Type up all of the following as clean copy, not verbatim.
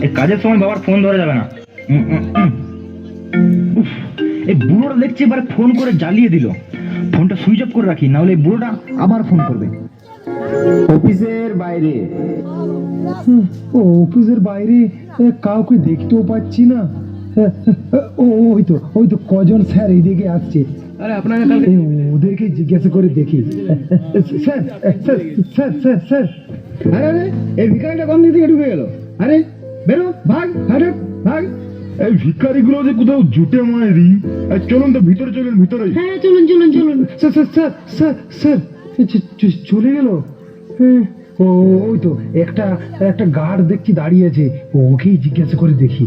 এই কাজের সময় বাবার ফোন ধরা যাবে না। উফ, এই বুড়োটা দেখছি এবারে ফোন করে জ্বালিয়ে দিল। ফোনটা সুইচ অফ করে রাখি, নাহলে এই বুড়োটা আবার ফোন করবে। অফিসের বাইরে। অফিসের বাইরে কাউকে দেখতেও পাচ্ছি না। ওই তো কজন স্যার এইদিকে আসছে। আরে আপনাকে কালকে ওদেরকে জিজ্ঞাসা করে দেখি। Sir sir sir sir sir আরে আরে এই ভিখারিটা কোন দিক থেকে ঢুকে গেল? আরে বেরো, ভাগ ভাগ ভাগ। এই ভিখারিগুলো যে কোথাও জুটে মায়েরি। চলুন তো ভিতরে, চলুন ভিতরে। হ্যাঁ চলুন চলুন চলুন। Sir sir sir sir sir চলে গেল। ওই তো একটা গার্ড দেখছি দাঁড়িয়ে আছে, ওকেই জিজ্ঞাসা করে দেখি।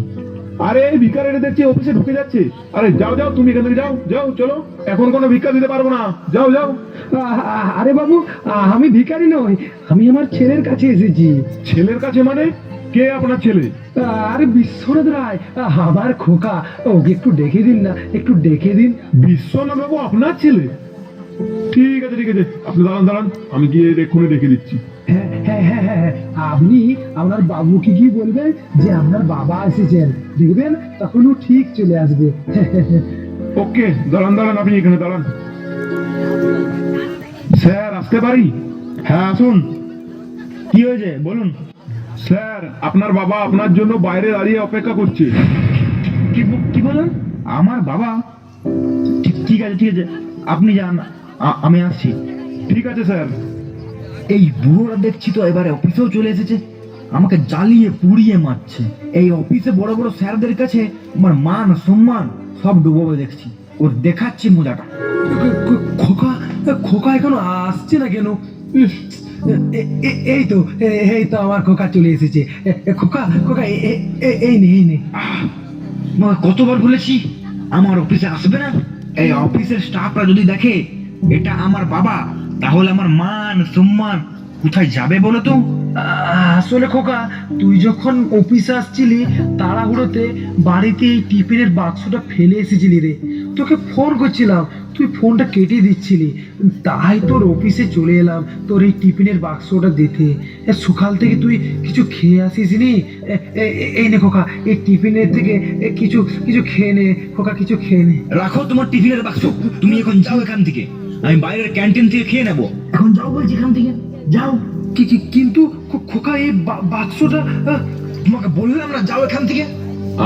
আরে এই ভিখারিটা দেখছি অফিসে ঢুকে যাচ্ছে। আরে যাও যাও, তুমি এখান থেকে যাও যাও, চলো। এখন কোনো ভিক্ষা দিতে পারবো না, যাও যাও। আরে বাবু, আমি ভিখারি নই, আমি আমার ছেলের কাছে এসেছি। ছেলের কাছে মানে? কে আপনার ছেলে? আরে বিশ্বনাথ রায়, আমার খোকা, ওকে একটু ডেকে দিন না, একটু ডেকে দিন। বিশ্বনাথ বাবু আপনার ছেলে? ঠিক আছে ঠিক আছে, আপনি দাঁড়ান দাঁড়ান, আমি গিয়ে এক্ষুনি ডেকে দিচ্ছি। হ্যাঁ হ্যাঁ হ্যাঁ হ্যাঁ, আপনি আপনার বাবুকে কি বলবেন যে আপনার বাবা এসেছেন, দেখবেন তখন ও ঠিক চলে আসবে। ওকে, দাঁড়ান দাঁড়ান, আপনি এখানে দাঁড়ান। স্যার আসতে পারি? হ্যাঁ আসুন। কি হয়েছে বলুন। স্যার আপনার বাবা আপনার জন্য বাইরে দাঁড়িয়ে অপেক্ষা করছে। কি বলেন? আমার বাবা? ঠিক আছে ঠিক আছে, আপনি যান, আমি আসছি। ঠিক আছে স্যার। এই বুড়োরা দেখছি তো এবারে অফিসেও চলে এসেছে, আমাকে জ্বালিয়ে পুড়িয়ে মারছে। এই অফিসে বড় বড় স্যারদের কাছে আমার মান সম্মান সব ডুবোবে দেখছি, ওর দেখাচ্ছি মজাটা। খোকা খোকা এখনো আসছে না কেন? এই তো আমার খোকা চলে এসেছে। খোকা খোকা এই নে। আমাকে কতবার বলেছি আমার অফিসে আসবে না। এই অফিসের স্টাফরা যদি দেখে এটা আমার বাবা, তাহলে আমার মান সম্মান কোথায় যাবে বলো তো? আসলে খোকা, তুই যখন অফিসে আসছিলি তাড়াহুড়োতে বাড়িতে এই টিফিনের বাক্সটা ফেলে এসেছিলি রে, তোকে ফোন করছিলাম, তুই ফোনটা কেটে দিচ্ছিলি, তাই তোর অফিসে চলে এলাম তোর এই টিফিনের বাক্সটা দিতে। সকাল থেকে তুই কিছু খেয়ে আসিসনি। এই নে খোকা, এই টিফিনের থেকে কিছু কিছু খেয়ে নে খোকা, কিছু খেয়ে নে। রাখো তোমার টিফিনের বাক্স, তুমি এখন যাও এখান থেকে, আমি বাইরের ক্যান্টিন থেকে খেয়ে নেবো। এখন যাও বলছি এখান থেকে, যাও। কিন্তু খোকা এই বাক্সটা তোমাকে বললাম না যাও এখান থেকে।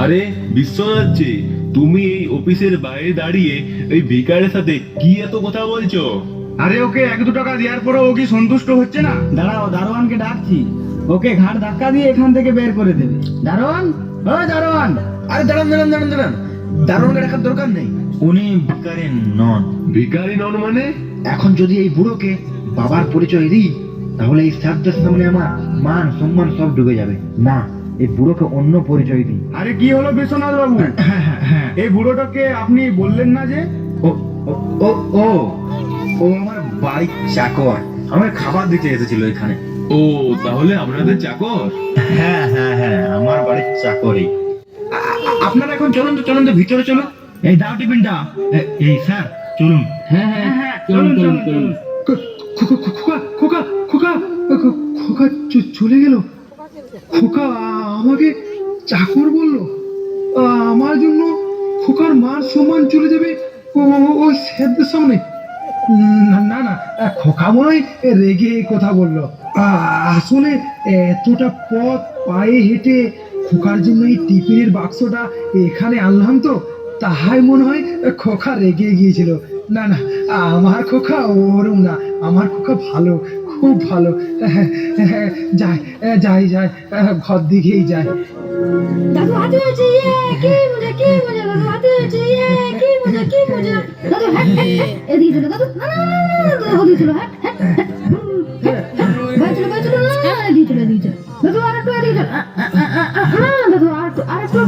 আরে বিশ্বনাথ জি, তুমি এই অফিসের বাইরে দাঁড়িয়ে এই ভিকারের সাথে কি এত কথা বলছো? আরে ওকে 1-2 টাকা দেওয়ার পরে ও কি সন্তুষ্ট হচ্ছে না? দাঁড়াও, দারোয়ানকে ডাকছি, ওকে ঘাট ধাক্কা দিয়ে এখান থেকে বের করে দেবে। দারোয়ান, ও দারোয়ান। আরে দাঁড়ান দাঁড়ান দাঁড়ান দাঁড়ান, দারোয়ানকে রাখার দরকার নেই, উনি ভিখারি নন। ভিখারি নন মানে? এখন যদি এই বুড়োকে বাবার পরিচয় দিই, তাহলে এই স্যারদের সামনে আমার মান সম্মান সব ডুবে যাবে। না, এই বুড়োকে অন্য পরিচয় দিই। আরে কি হলো বিশ্বনাথ বাবু? এই বুড়োটাকে আপনি বললেন না যে? ও ও ও ও ও আমার বাড়ির চাকর, আমার খাবার দিতে এসেছিল এখানে। ও তাহলে আপনাদের চাকর? হ্যাঁ হ্যাঁ হ্যাঁ, আমার বাড়ির চাকরই। আপনারা এখন চলুন তো, চলুন তো ভিতরে চলুন। এই দাও টিফিনটা। এই স্যার চলুন। হ্যাঁ হ্যাঁ হ্যাঁ, চলুন চলুন চলুন। খোকা খোকা খোকা খোকা চলে গেল। খোকা আমাকে চাকর বললো, আমার জন্য খোকার মান সম্মান চলে যাবে ওই স্যারদের সামনে। না না, খোকা মনে হয় রেগে এই কথা বললো। আসলে এতটা পথ পায়ে হেঁটে খোকার জন্য এই টিফিনের বাক্সটা এখানে আনলাম তো, তাহাই মনে হয় খোকা রেগে গিয়েছিল। না না, আমার খোকা ওরম না, আমার খোকা ভালো, খুব ভালো। যাই যাই যাই, ঘর দিকেই যাই। দাদু হাতে হয়েছে, কি মজা দাদু হাতে হয়েছে, কি মজা দাদু। হ্যাঁ এদিকে চলো দাদু, না ওদিকে চলো। হ্যাঁ চলো না, এদিকে চলো দাদু, আর একটু এদিকে চলো। দাদু আর একটু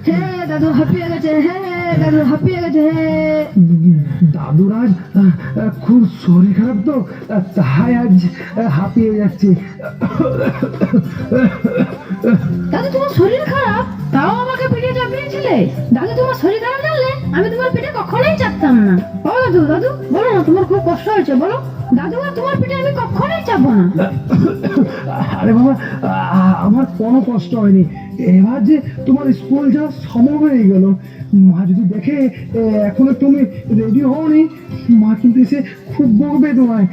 হ্যাঁ দাদু হাঁপিয়ে গেছে, হ্যাঁ দাদু হাঁপিয়ে গেছে। দাদুরাজ খুব শরীর খারাপ তো, তাই আজ হাঁপিয়ে যাচ্ছে। দাদু তোমার শরীর খারাপ, তাও আমাকে পিঠে চাপিয়েছিলে? দাদু তোমার শরীর খারাপ জানলে আমি তোমার পিঠে কখনোই চাপতাম না। ও দাদু, দাদু বলো না তোমার খুব কষ্ট হয়েছে বলো? দাদু আর তোমার পিঠে আমি কখনোই চাপবো না। আরে বাবা, আমার কোনো কষ্ট হয়নি। এবার যে তোমার স্কুল যাওয়ার সময় হয়ে গেল, মা যদি দেখে এখনো তুমি রেডি হওনি, মা কিন্তু এসে খুব বকবে তোমায়।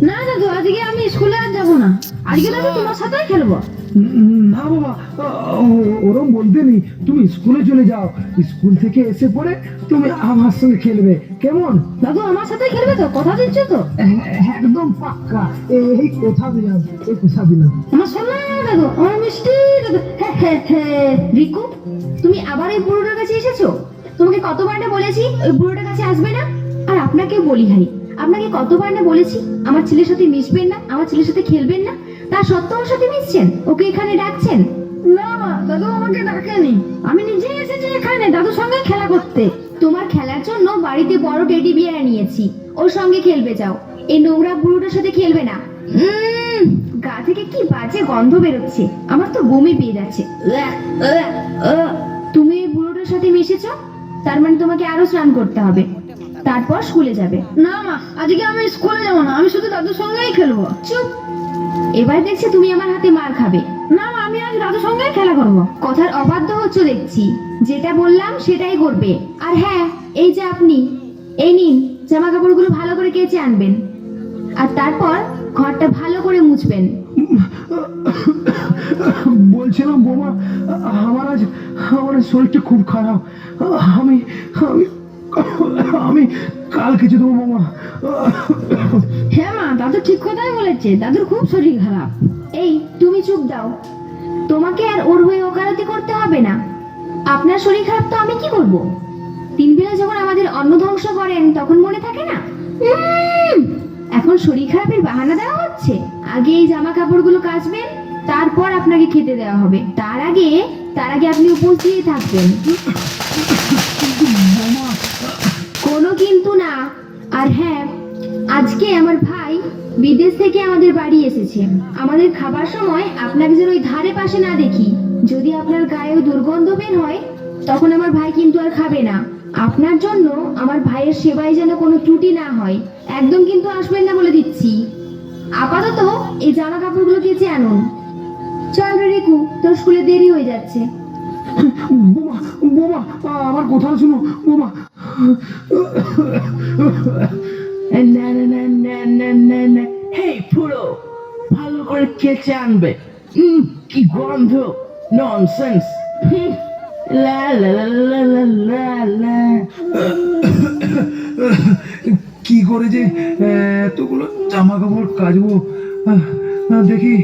না দাদু, আজকে আমি স্কুলে আর যাবো না। আজকে দাদু তোমার সাথেই খেলবো। না বাবা, ওরম বলতে নেই, তুমি স্কুলে চলে যাও। স্কুল থেকে এসে পরে তুমি আমার সঙ্গে খেলবে, কেমন? দাদু আমার সাথে খেলবে তো? কথা দিচ্ছ তো? একদম পাক্কা, এই কথা দিলাম, এই কথা দিলাম। আমার সোনা দাদু, আমার মিষ্টি দাদু। রিকু, তুমি আবার এই বুড়োটার কাছে এসেছো? তোমাকে কতবার না বলেছি ওই বুড়োটার কাছে আসবে না? আর আপনাকে বলি হাই, আপনাকে কতবার না বলেছি আমার ছেলের সাথে মিশবেন না, আমার ছেলের সাথে খেলবেন না, তা সত্ত্বেও ওর সাথে মিশছেন, ওকে এখানে ডাকছেন। না মা, দাদু আমাকে ডাকেনি, আমি নিজেই এসেছি এখানে দাদুর সঙ্গে খেলা করতে। তোমার খেলার জন্য বাড়িতে বড় টেডি বিয়ার নিয়েছি, ওর সঙ্গে খেলবে যাও। এই নোংরা বুড়োটার সাথে খেলবে না। গা থেকে কি বাজে গন্ধ বেরোচ্ছে, আমার তো বমি পেয়ে যাচ্ছে। তুমি এই বুড়োটার সাথে মিশেছো, তার মানে তোমাকে আরো স্নান করতে হবে, তারপর স্কুলে যাবে। না মা, আজকে আমি স্কুলে যাবো না, আমি শুধু দাদুর সঙ্গেই খেলবো। চুপ, এবার দেখছি তুমি আমার হাতে মার খাবে। না মা, আমি আজ দাদুর সঙ্গেই খেলা করবো। কথার অবাধ্য হচ্ছ দেখছি, যেটা বললাম সেটাই করবে। আর হ্যাঁ, এই যে আপনি, এই নিন জামা কাপড়গুলো ভালো করে কেচে আনবেন, আর তারপর ঘরটা ভালো করে মুছবেন। বলছিলাম বোমা, আমার আজ শরীরটা খুব খারাপ। আমি আমি আমি কাল কিছু দেবো বোমা। হ্যাঁ মা, দাদু ঠিক কথাই বলেছে, দাদুর খুব শরীর খারাপ। এই তুমি চুপ দাও, তোমাকে আর ওর হয়ে ওকালতি করতে হবে না। আপনার শরীর খারাপ তো আমি কি করব? 3 বেলা যখন আমাদের অন্ন ধ্বংস করেন তখন মনে থাকে না? এখন শরীর খারাপের বাহানা দেওয়া হচ্ছে। আগে এই জামা কাপড়গুলো কাচবেন, তারপর আপনাকে খেতে দেওয়া হবে। তার আগে আপনি উপোস দিয়ে থাকবেন। কোনো কিন্তু না। আর হ্যাঁ, আজকে আমার ভাই বিদেশ থেকে আমাদের বাড়ি এসেছে। আমাদের খাবার সময় আপনাকে যেন ওই ধারে পাশে না দেখি। যদি আপনার গায়েও দুর্গন্ধ বের হয়, তখন আমার ভাই কিন্তু আর খাবে না। আপনার জন্য আমার ভাইয়ের সেবায় যেন কোনো ত্রুটি না হয়, একদম কিন্তু আসবেন না বলে দিচ্ছি। আপাতত এই জামা কাপড়গুলো কেচে আনুন। চল রে রিকু, তোর স্কুলে দেরি হয়ে যাচ্ছে। বোমা বোমা, আমার কথা শুনো বোমা। না না না না না না না, হেই পুরো ভালো করে কেচে আনবে। কি গন্ধ, ননসেন্স। লা লা লা লা লা লা লা। কি করে যে এতগুলো জামা কাপড় কাচবো, দেখি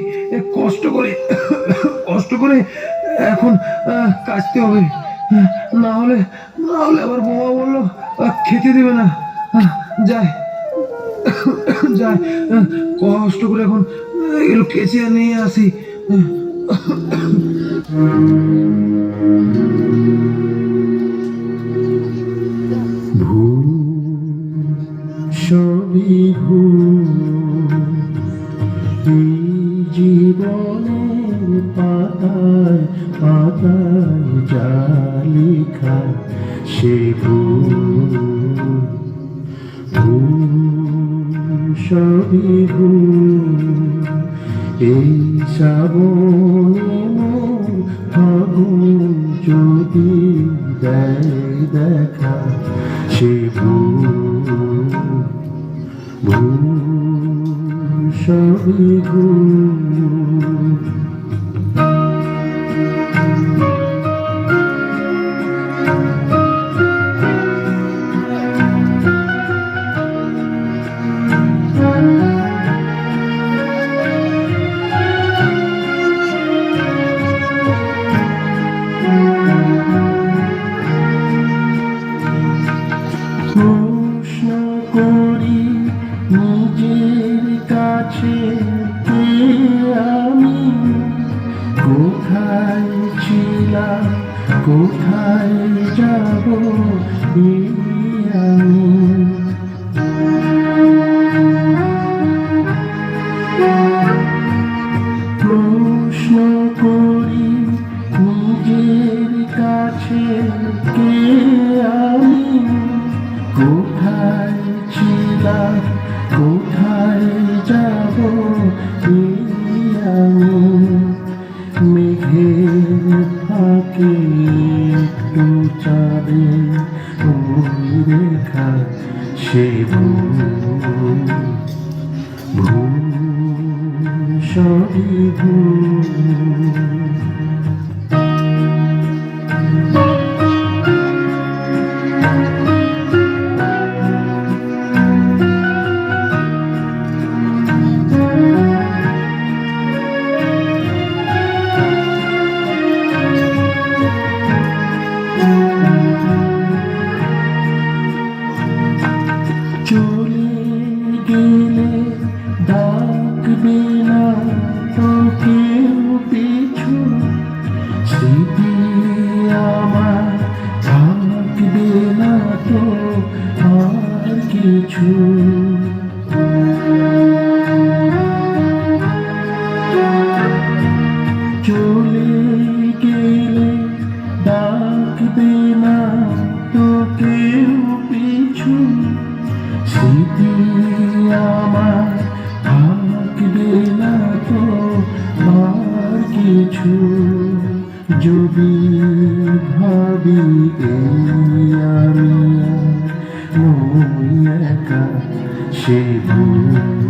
কষ্ট করে এখন কাচতে হবে। না হলে আবার বোমা বললো খেতে দেবে না। যায় কষ্ট করে এখন এগুলো কেচে নিয়ে আসি। সবই জীবনের পাতায় পাতায় যা লেখা, সে সবই এই শ্রাবণে ফাগুন যদি দেয় দেখা, সে সবই প্রশ্ন করি নিজের কাছে, আমি কোথায় ছিলাম, কোথায় যাব আমি। প্রশ্ন করি নিজের কাছে, কে আমি, কোথায় ফাঁকে একটু চাঁদে ওই রেখা সে ভুল সবই ভুল। চলে গেলে ডাকবে না তো কেউ পিছু, স্মৃতি আমার ডাকবে না তো আর কিছু। চলে গেলে ডাকবে না তো কেউ পিছু, স্মৃতি আমার থাকবে না তো আর কিছু। যদি ভাবি এই আমি নই একা সে ভুল